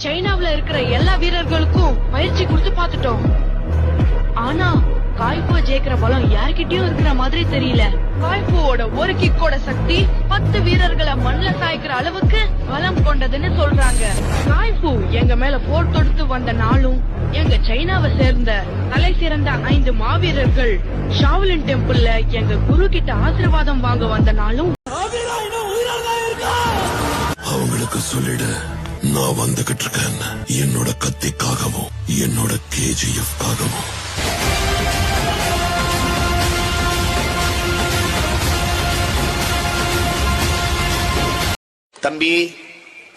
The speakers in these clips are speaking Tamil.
சைனாவுல இருக்கிற எல்லா வீரர்களுக்கும் பயிற்சி கொடுத்து பாத்துட்டோம். ஆனா காய்ஃபோ ஜெயிக்கிற பலம் யார்கிட்டயும் இருக்கிற மாதிரி தெரியல. காய்ஃபோவோட ஒரு கிக்கோட சக்தி 10 வீரர்களை மண்ல சாய்க்கிற அளவுக்கு பலம் கொண்டதுன்னு சொல்றாங்க. காய்ஃபோ எங்க மேல போர் தொடுத்து வந்த நாளும் எங்க சைனாவை சேர்ந்த தலை சிறந்த 5 மாவீரர்கள் ஷாவ்லின் டெம்பிள்ல எங்க குரு கிட்ட ஆசீர்வாதம் வாங்க வந்த நாளும் அவங்களுக்கு சொல்லிடு நான் வந்துகிட்டு இருக்கேன். என்னோட கத்திக்காகவும் என்னோட KGF காகவும். தம்பி,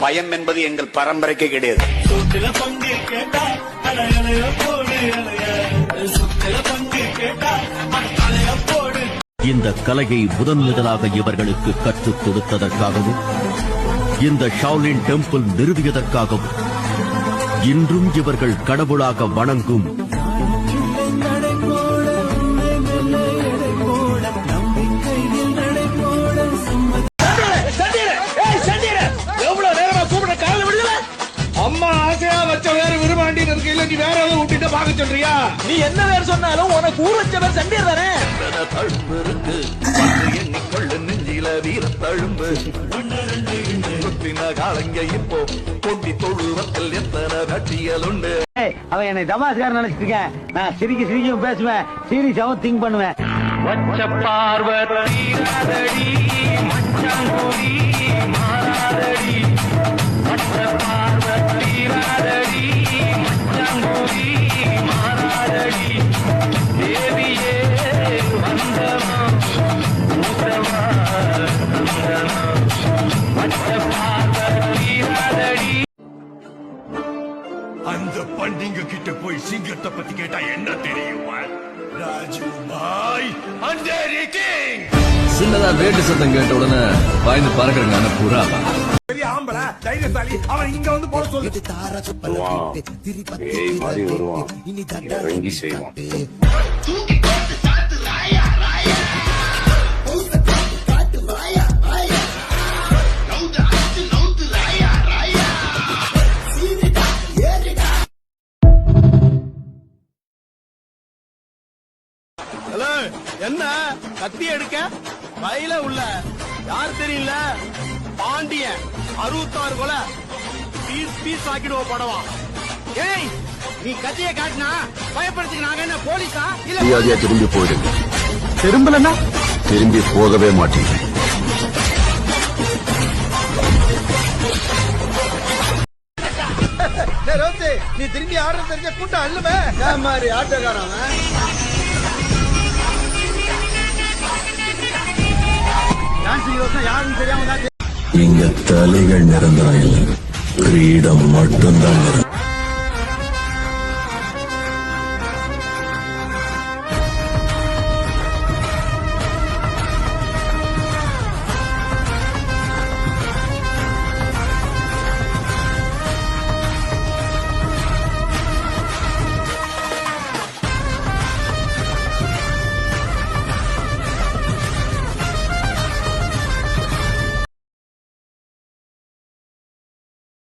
பயம் என்பது எங்கள் பரம்பரைக்கு கிடையாது. இந்த கலையை முதலாக இவர்களுக்கு கற்றுக் கொடுத்ததற்காகவும் இந்த ஷாவ்லின் டெம்பிள் நிறுவியதற்காகவும் இன்றும் இவர்கள் கடவுளாக வணங்கும் அம்மா ஆசையா வச்ச வேற விரும்பாண்டி இருக்கையில நீ வேற ஏதாவது விட்டுட்டு பாக்க சொல்றியா? நீ என்ன வேற சொன்னாலும் உனக்கு ஊர் வச்ச வேற சண்டே தானே. எண்ணிக்கொள்ளு நெஞ்சில வீர தழும்பு காலங்க இப்போ கொட்டி தொழுவத்தில் எத்தனை கட்டியல் உண்டு. அவன் என்னை தமாஸ்கார நினைச்சிட்டு இருக்கேன். நான் சிரிக்கும் பேசுவேன், சீரியஸாவும் திங்க் பண்ணுவேன். அந்த பண்டிங்க கிட்ட போய் சிங்கத்தை பத்தி கேட்டா என்ன தெரியுமா? ராஜு பாய் அண்டேரி கிங். சின்னதா வேட்டு சத்தம் கேட்ட உடனே பயந்து பறக்குறாங்க புறா. பெரிய ஆம்பளை தைரியசாலி, அவன் இங்க வந்து போட சொல்லு. ஏய் மாதிரி வருவான், இறங்கி செய்வான். என்ன கத்தி எடுக்க வயல உள்ள யார் தெரியல? பாண்டியன் 66 கொலை பீஸ் ஆக்கிடுவோம் படவா. ஏய், நீ கத்திய காட்டினா பயப்படுறதுக்கு நாங்க என்ன போலீஸா? மரியாதையா திரும்பி போயிடுங்க. திரும்பலன்னா திரும்பி போகவே மாட்டீங்க. நீ திரும்பி ஆடுற தெரிஞ்ச கூட்டம் அல்லவே மாதிரி ஆட்டக்காரன். இங்க தலைகள் நிரந்தரம் இல்லை, கிரீடம் மட்டும்தான் நிரந்தரம்.